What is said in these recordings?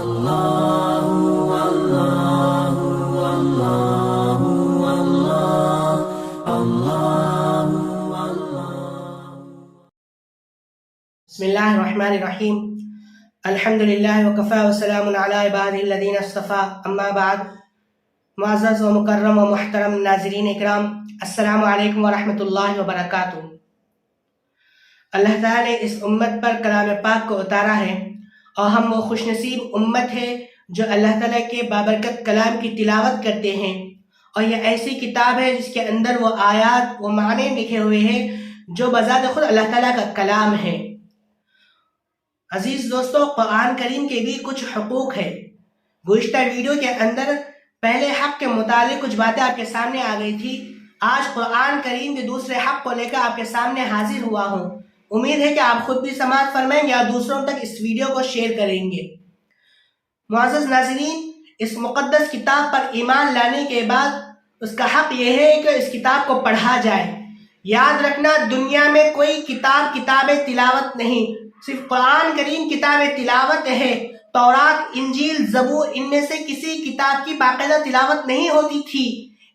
الله والله والله والله الله والله. بسم الله الرحمن الرحیم. الحمد للہ وکفی وسلام علی عبادہ الذین اصطفی. اما بعد. معزز و مکرم و محترم ناظرین اکرام، السلام علیکم ورحمۃ اللہ وبرکاتہ. اللہ تعالیٰ نے اس امت پر کلام پاک کو اتارا ہے اور ہم وہ خوش نصیب امت ہے جو اللہ تعالیٰ کے بابرکت کلام کی تلاوت کرتے ہیں. اور یہ ایسی کتاب ہے جس کے اندر وہ آیات و معنی لکھے ہوئے ہیں جو بذات خود اللہ تعالیٰ کا کلام ہے. عزیز دوستو، قرآن کریم کے بھی کچھ حقوق ہے. گزشتہ ویڈیو کے اندر پہلے حق کے متعلق کچھ باتیں آپ کے سامنے آ گئی تھی. آج قرآن کریم کے دوسرے حق کو لے کر آپ کے سامنے حاضر ہوا ہوں. امید ہے کہ آپ خود بھی سماعت فرمائیں گے اور دوسروں تک اس ویڈیو کو شیئر کریں گے. معزز ناظرین، اس مقدس کتاب پر ایمان لانے کے بعد اس کا حق یہ ہے کہ اس کتاب کو پڑھا جائے. یاد رکھنا، دنیا میں کوئی کتاب تلاوت نہیں، صرف قرآن کریم کتاب تلاوت ہے. تورات، انجیل، زبور، ان میں سے کسی کتاب کی باقاعدہ تلاوت نہیں ہوتی تھی.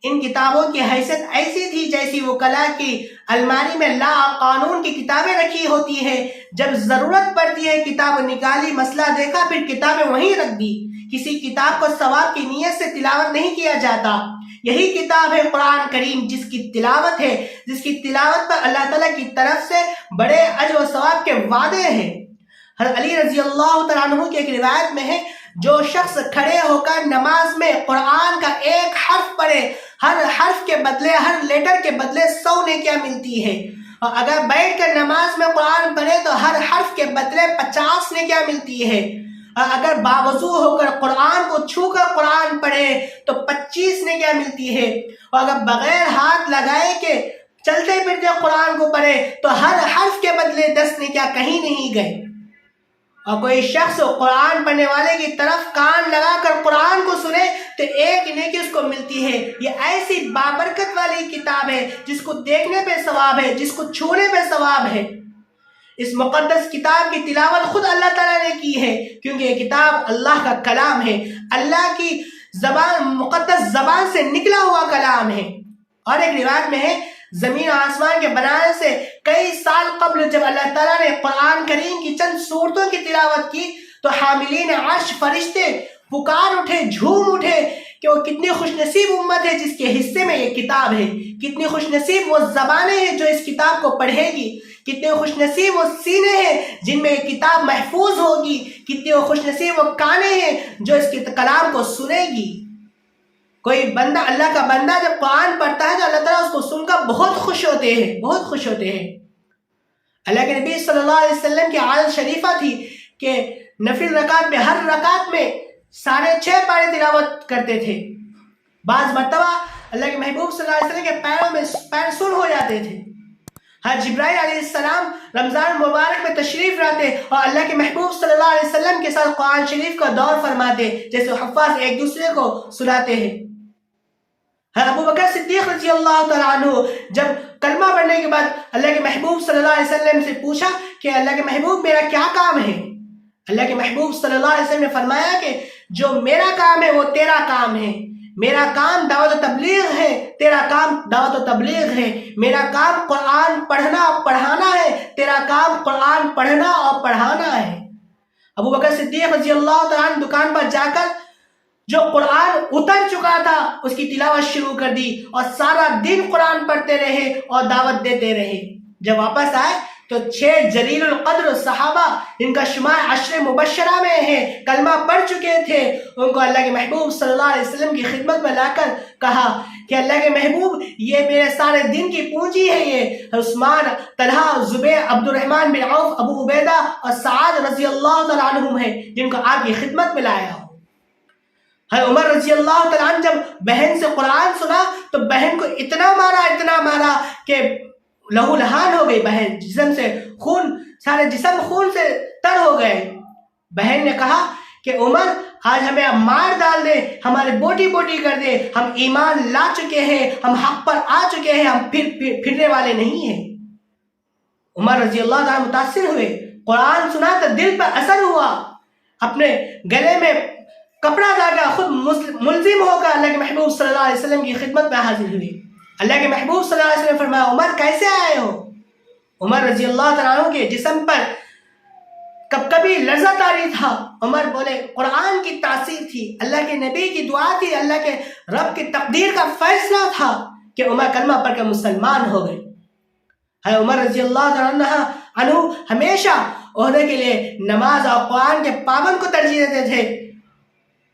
ان کتابوں کی حیثیت ایسی تھی جیسی وکلا کی الماری میں لا قانون کی کتابیں رکھی ہوتی ہے. جب ضرورت پڑتی ہے کتاب نکالی، مسئلہ دیکھا، پھر کتابیں وہیں رکھ دی. کسی کتاب کو ثواب کی نیت سے تلاوت نہیں کیا جاتا. یہی کتاب ہے قرآن کریم، جس کی تلاوت ہے، جس کی تلاوت پر اللہ تعالیٰ کی طرف سے بڑے اجر و ثواب کے وعدے ہیں. حضرت علی رضی اللہ تعالیٰ عنہ کی ایک روایت میں ہے، جو شخص کھڑے ہو کر نماز میں قرآن کا ایک حرف پڑھے، ہر حرف کے بدلے، ہر لیٹر کے بدلے 100 نیکیاں ملتی ہے. اور اگر بیٹھ کر نماز میں قرآن پڑھے تو ہر حرف کے بدلے 50 نیکیاں ملتی ہے. اور اگر باوضو ہو کر قرآن کو چھو کر قرآن پڑھے تو 25 نیکیاں ملتی ہے. اور اگر بغیر ہاتھ لگائے کے چلتے پھرتے قرآن کو پڑھے تو ہر حرف کے بدلے 10 نیکیاں کہیں نہیں گئے. اور کوئی شخص قرآن پڑھنے والے کی طرف کان لگا کر قرآن کو سنے تو 1 نیکی اس کو ملتی ہے. یہ ایسی بابرکت والی کتاب ہے جس کو دیکھنے پہ ثواب ہے، جس کو چھونے پہ ثواب ہے. اس مقدس کتاب کی تلاوت خود اللہ تعالیٰ نے کی ہے، کیونکہ یہ کتاب اللہ کا کلام ہے، اللہ کی زبان، مقدس زبان سے نکلا ہوا کلام ہے. اور ایک روایت میں ہے، زمین و آسمان کے بنانے سے کئی سال قبل جب اللہ تعالیٰ نے قرآن کریم کی چند سورتوں کی تلاوت کی تو حاملین عرش فرشتے پکار اٹھے، جھوم اٹھے کہ وہ کتنی خوش نصیب امت ہے جس کے حصے میں یہ کتاب ہے. کتنی خوش نصیب وہ زبانیں ہیں جو اس کتاب کو پڑھے گی. کتنے خوش نصیب وہ سینے ہیں جن میں یہ کتاب محفوظ ہوگی. کتنے خوش نصیب وہ کانیں ہیں جو اس کے کلام کو سنے گی. کوئی بندہ، اللہ کا بندہ جب قرآن پڑھتا ہے تو اللہ تعالیٰ اس کو سن کر بہت خوش ہوتے ہیں، بہت خوش ہوتے ہیں. اللہ کے نبی صلی اللہ علیہ وسلم کی عادت شریفہ تھی کہ نفل رکعت میں، ہر رکعت میں 6.5 پارے تلاوت کرتے تھے. بعض مرتبہ اللہ کے محبوب صلی اللہ علیہ وسلم کے پیروں میں پیر سن ہو جاتے تھے. حضرت جبرائیل علیہ السلام رمضان مبارک میں تشریف لاتے اور اللہ کے محبوب صلی اللہ علیہ وسلم کے ساتھ قرآن شریف کا دور فرماتے، جیسے حفاظ ایک دوسرے کو سناتے ہیں. ابو بکر صدیق رضی اللہ تعالیٰ عنہ جب کلمہ پڑھنے کے بعد اللہ کے محبوب صلی اللہ علیہ وسلم سے پوچھا کہ اللہ کے محبوب میرا کیا کام ہے؟ اللہ کے محبوب صلی اللہ علیہ وسلم نے فرمایا کہ جو میرا کام ہے وہ تیرا کام ہے. میرا کام دعوت و تبلیغ ہے، تیرا کام دعوت و تبلیغ ہے. میرا کام قرآن پڑھنا اور پڑھانا ہے، تیرا کام قرآن پڑھنا اور پڑھانا ہے. ابو بکر صدیق رضی اللہ تعالیٰ عنہ دکان پر جا کر جو قرآن اتر چکا تھا اس کی تلاوت شروع کر دی اور سارا دن قرآن پڑھتے رہے اور دعوت دیتے رہے. جب واپس آئے تو 6 جلیل القدر صحابہ، جن کا شمار 10 مبشرہ میں ہے، کلمہ پڑھ چکے تھے، ان کو اللہ کے محبوب صلی اللہ علیہ وسلم کی خدمت میں لا کر کہا کہ اللہ کے محبوب یہ میرے سارے دن کی پونجی ہے. یہ عثمان، طلحہ، زبیر، عبد الرحمن بن عوف، ابو عبیدہ اور سعد رضی اللہ تعالیٰ عنہم ہیں جن کو آپ کی خدمت میں لایا ہوں. عمر رضی اللہ تعالیٰ عنہ جب بہن سے قرآن سنا تو بہن کو اتنا مارا کہ لہو لہان ہو گئی. بہن جسم سے خون، سارے جسم خون سے تر ہو گئے. بہن نے کہا کہ عمر آج ہمیں اب مار ڈال دے، ہمارے بوٹی بوٹی کر دے، ہم ایمان لا چکے ہیں، ہم حق پر آ چکے ہیں، ہم پھرنے والے نہیں ہیں. عمر رضی اللہ تعالیٰ متاثر ہوئے، قرآن سنا تو دل پر اثر ہوا. اپنے گلے میں کپڑا ڈال کر خود ملزم ہو کر اللہ کے محبوب صلی اللہ علیہ وسلم کی خدمت میں حاضر ہوئی. اللہ کے محبوب صلی اللہ علیہ وسلم نے فرمایا عمر کیسے آئے ہو؟ عمر رضی اللہ تعالیٰ عنہ کے جسم پر کبھی لرزہ طاری تھا. عمر بولے قرآن کی تاثیر تھی، اللہ کے نبی کی دعا تھی، اللہ کے رب کی تقدیر کا فیصلہ تھا کہ عمر کلمہ پڑھ کر مسلمان ہو گئے. عمر رضی اللہ تعالیٰ عنہ ہمیشہ عہدے کے لیے نماز اور قرآن کے پابند کو ترجیح دیتے تھے.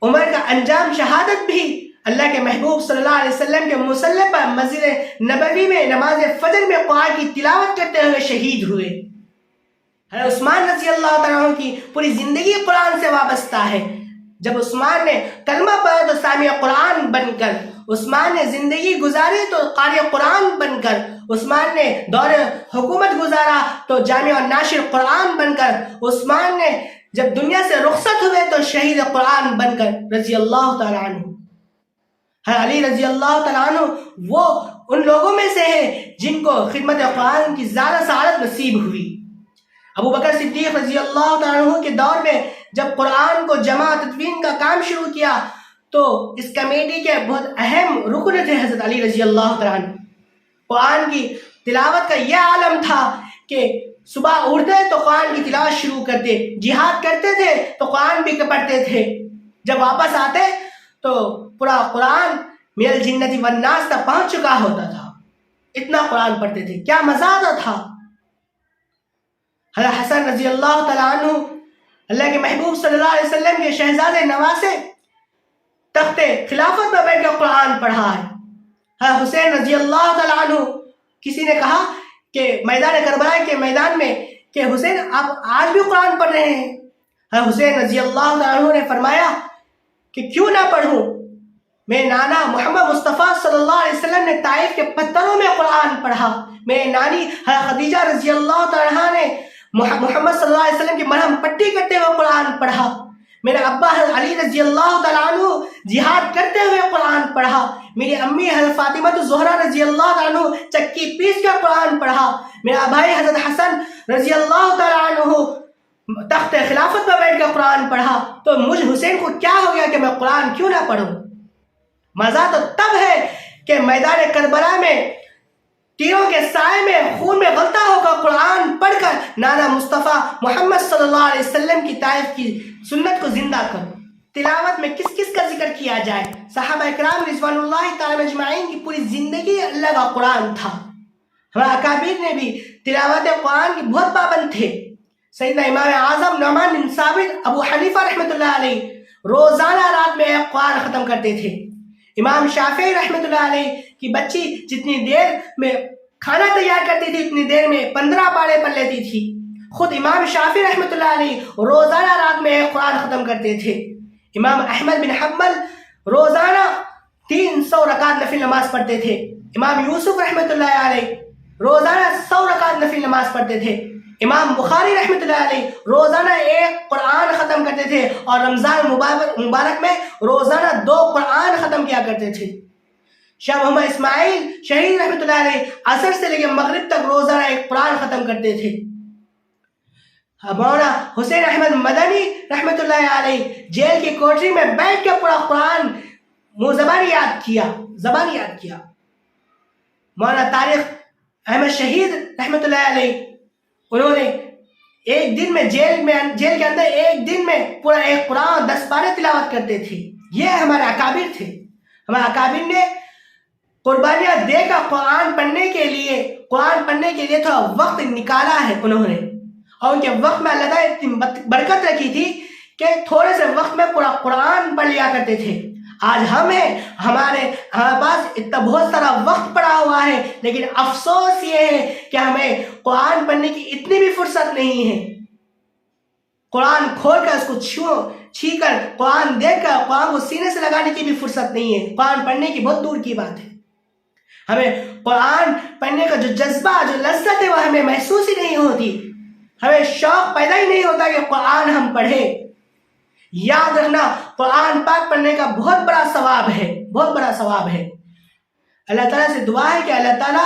عمر کا انجام شہادت بھی اللہ کے محبوب صلی اللہ علیہ وسلم کے مصلی پر مسجد نبوی میں نماز فجر میں قرآن کی تلاوت کرتے ہوئے شہید ہوئے. عثمان رضی اللہ تعالیٰ عنہ کی پوری زندگی قرآن سے وابستہ ہے. جب عثمان نے کلمہ پڑھا تو سامع قرآن بن کر، عثمان نے زندگی گزاری تو قاری قرآن بن کر، عثمان نے دور حکومت گزارا تو جامع اور ناشر قرآن بن کر، عثمان نے جب دنیا سے رخصت ہوئے تو شہید قرآن بن کر رضی اللہ تعالیٰ عنہ. علی رضی اللہ تعالیٰ عنہ وہ ان لوگوں میں سے ہے جن کو خدمت قرآن کی زیادہ سعادت نصیب ہوئی. ابو بکر صدیق رضی اللہ تعالیٰ عنہ کے دور میں جب قرآن کو جمع تدوین کا کام شروع کیا تو اس کمیٹی کے بہت اہم رکن تھے حضرت علی رضی اللہ تعالیٰ عنہ. قرآن کی تلاوت کا یہ عالم تھا کہ صبح اٹھتے تو قرآن کی تلاوت شروع کرتے، جہاد کرتے تھے تو قرآن بھی پڑھتے تھے، جب واپس آتے تو پورا قرآن من الجنت والناس تک پہنچ چکا ہوتا تھا. اتنا قرآن پڑھتے تھے، کیا مزہ آتا تھا. حضرت حسن رضی اللہ تعالیٰ عنہ اللہ کے محبوب صلی اللہ علیہ وسلم کے شہزادے نواسے تخت خلافت پر بیٹھ کر قرآن پڑھا ہے. حضرت حسین رضی اللہ تعالیٰ عنہ، کسی نے کہا کہ میدان کربلا کے میدان میں کہ حسین آپ آج بھی قرآن پڑھ رہے ہیں؟ حضرت حسین رضی اللہ تعالیٰ عنہ نے فرمایا کہ کیوں نہ پڑھوں، میرے نانا محمد مصطفیٰ صلی اللہ علیہ وسلم نے طائف کے پتھروں میں قرآن پڑھا، میرے نانی حضرت خدیجہ رضی اللہ تعالیٰ نے محمد صلی اللہ علیہ وسلم کی مرہم پٹی کرتے ہوئے قرآن پڑھا، میرے ابا حضرت علی رضی اللہ تعالیٰ عنہ جہاد کرتے ہوئے قرآن پڑھا، میری امی حضرت فاطمہ الزہرا رضی اللہ تعالیٰ عنہ چکی پیس کر قرآن پڑھا، میرا بھائی حضرت حسن رضی اللہ تعالیٰ عنہ تخت خلافت پر بیٹھ کر قرآن پڑھا. تو مجھ حسین کو کیا ہو گیا کہ میں قرآن کیوں نہ پڑھوں؟ مزہ تو تب ہے کہ میدان کربلا میں تیروں کے سائے میں خون میں غلطہ ہو کر قرآن پڑھ کر نانا مصطفیٰ محمد صلی اللہ علیہ وسلم کی طائف کی سنت کو زندہ کرو. تلاوت میں کس کس کا ذکر کیا جائے؟ صحابہ اکرام رضوان اللہ تعالی اجمعین کی پوری زندگی اللہ کا قرآن تھا. ہمارے اکابر نے بھی تلاوت قرآن کی بہت پابند تھے. سیدنا امام اعظم نعمان بن ثابت ابو حنیفہ رحمۃ اللہ علیہ روزانہ رات میں ایک قرآن ختم کرتے تھے. امام شافعی رحمۃ اللہ علیہ کی بچی جتنی دیر میں کھانا تیار کرتی تھی اتنی دیر میں 15 پارے پڑھ لیتی تھی. خود امام شافعی رحمۃ اللہ علیہ روزانہ رات میں ایک قرآن ختم کرتے تھے. امام احمد بن حنبل روزانہ 300 رکعت نفل نماز پڑھتے تھے. امام یوسف رحمۃ اللہ علیہ روزانہ 100 رکعت نفل نماز پڑھتے تھے. امام بخاری رحمۃ اللہ علیہ روزانہ ایک قرآن ختم کرتے تھے اور رمضان مبارک میں روزانہ 2 قرآن ختم کیا کرتے تھے. شاہ محمد اسماعیل شہید رحمۃ اللہ علیہ عصر سے لے کے مغرب تک روزانہ ایک قرآن ختم کرتے تھے. مولانا حسین احمد مدنی رحمۃ اللہ علیہ جیل کی کوٹری میں بیٹھ کے پورا قرآن زبان یاد کیا. مولانا طارق احمد شہید رحمۃ اللہ علیہ انہوں نے ایک دن میں جیل کے اندر ایک دن میں پورا ایک قرآن 10 پارے تلاوت کرتے تھے. یہ ہمارے اکابر تھے. ہمارے اکابر نے قربانیاں دے کر قرآن پڑھنے کے لیے تھوڑا وقت نکالا ہے انہوں نے، اور ان کے وقت میں اللہ تعالیٰ اتنی برکت رکھی تھی کہ تھوڑے سے وقت میں پورا قرآن پڑھ لیا کرتے تھے. آج ہمارے پاس اتنا بہت سارا وقت پڑا ہوا ہے، لیکن افسوس یہ ہے کہ ہمیں قرآن پڑھنے کی اتنی بھی فرصت نہیں ہے. قرآن کھول کر اس کو چھی کر قرآن دیکھ کر قرآن کو سینے سے لگانے کی بھی فرصت نہیں ہے. قرآن پڑھنے کی بہت دور کی بات ہے. ہمیں قرآن پڑھنے کا جو جذبہ جو لذت ہے وہ ہمیں محسوس ہی نہیں ہوتی. ہمیں شوق پیدا ہی نہیں ہوتا کہ قرآن ہم پڑھیں. یاد رکھنا قرآن پاک پڑھنے کا بہت بڑا ثواب ہے. اللہ تعالیٰ سے دعا ہے کہ اللہ تعالیٰ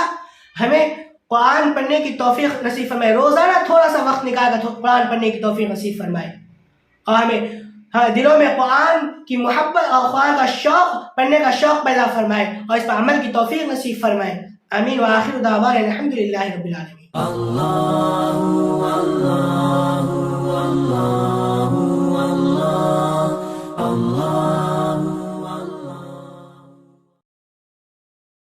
ہمیں قرآن پڑھنے کی توفیق نصیب فرمائے. روزانہ تھوڑا سا وقت نکال کر قرآن پڑھنے کی توفیق نصیب فرمائے. اور ہمیں دلوں میں قرآن کی محبت اور قرآن کا شوق پڑھنے کا شوق پیدا فرمائے اور اس پر عمل کی توفیق نصیب فرمائے. آمین. وآخر دعوانا الحمدللہ رب العالمین. اللہ